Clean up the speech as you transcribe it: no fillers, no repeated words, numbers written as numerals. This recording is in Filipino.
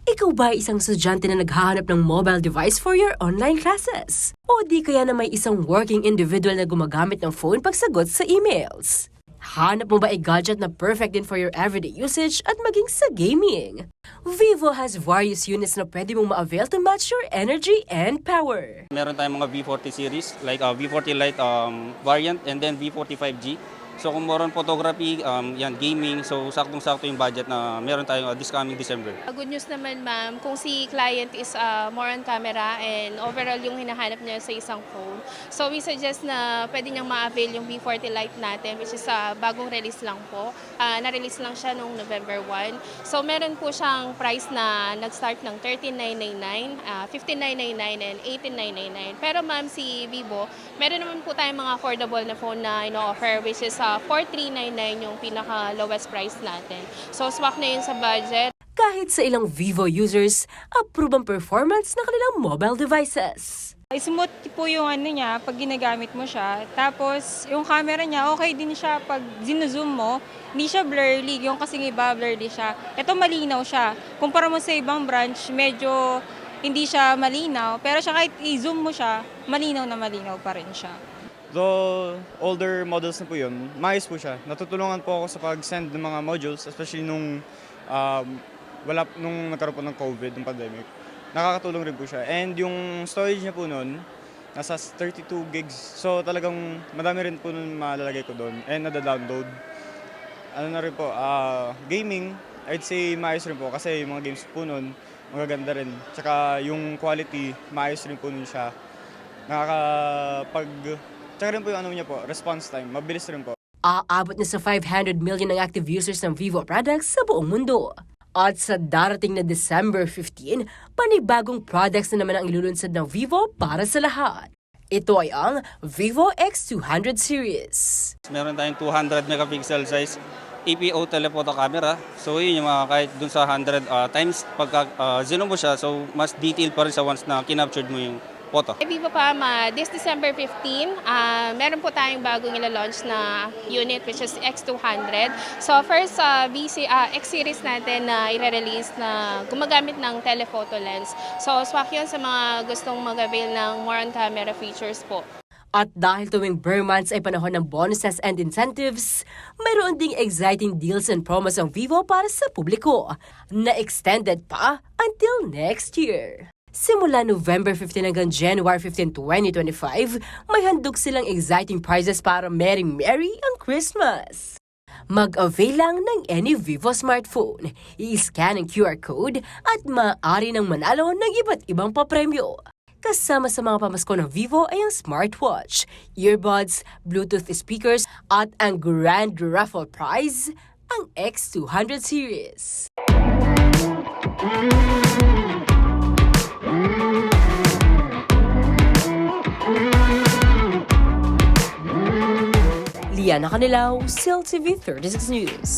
Ikaw ba ay isang estudyante na naghahanap ng mobile device for your online classes? O di kaya na may isang working individual na gumagamit ng phone pagsagot sa emails? Hanap mo ba ay gadget na perfect din for your everyday usage at maging sa gaming? Vivo has various units na pwede mong ma-avail to match your energy and power. Meron tayong mga V40 series like V40 Lite variant and then V45G. So kung more on photography, yan gaming, so saktong-sakto yung budget na meron tayong this coming December. Good news naman ma'am, kung si client is more on camera and overall yung hinahanap niya sa isang phone. So we suggest na pwede niyang ma-avail yung V40 Lite natin which is bagong release lang po. Na-release lang siya noong November 1. So meron po siyang price na nag-start ng $13,999, $15,999 and $18,999. Pero ma'am si Vivo, meron naman po tayong mga affordable na phone na ino-offer which is $4,399 yung pinaka-lowest price natin. So swak na yun sa budget. Kahit sa ilang Vivo users, approve ang performance ng kanilang mobile devices. Smooth po yung niya pag ginagamit mo siya. Tapos yung camera niya okay din siya pag zino-zoom mo. Hindi siya blurry, yung kasing iba blurry siya. Ito malinaw siya. Kumpara mo sa ibang branch, medyo hindi siya malinaw. Pero siya kahit i-zoom mo siya, malinaw na malinaw pa rin siya. Though older models na po yun, maayos po siya. Natutulungan po ako sa pag-send ng mga modules, especially nung nagkaroon po ng COVID, ng pandemic. Nakakatulong rin po siya. And yung storage niya po nun, nasa 32 gigs. So talagang madami rin po nun malalagay ko doon. And nada-download. Ano na rin po, gaming, I'd say maayos rin po. Kasi yung mga games po nun, magaganda rin. Tsaka yung quality, maayos rin po nun siya. Tsaka rin po yung niya po, response time, mabilis rin po. Aabot na sa 500 million ang active users ng Vivo products sa buong mundo. At sa darating na December 15, panibagong products na naman ang ilulunsad ng Vivo para sa lahat. Ito ay ang Vivo X200 series. Meron tayong 200 megapixel size EPO telephoto camera. So yun yung mga kahit dun sa 100 times pagka zoom mo siya, so mas detailed pa rin sa once na kinaptured mo yung photo. Vivo pa, this December 15, meron po tayong bagong ila-launch na unit which is X200. So first, X-series natin na i-release na gumagamit ng telephoto lens. So swak yun sa mga gustong mag-avail ng more on camera features po. At dahil tuwing bare months ay panahon ng bonuses and incentives, mayroon ding exciting deals and promos ang Vivo para sa publiko na extended pa until next year. Simula November 15 hanggang January 15, 2025, may handog silang exciting prizes para Merry ang Christmas. Mag-avail lang ng any Vivo smartphone, i-scan ang QR code at maaari ng manalo ng iba't ibang papremyo. Kasama sa mga pamasko ng Vivo ay ang smartwatch, earbuds, Bluetooth speakers at ang grand raffle prize, ang X200 series. Kanilang, CLTV36 News.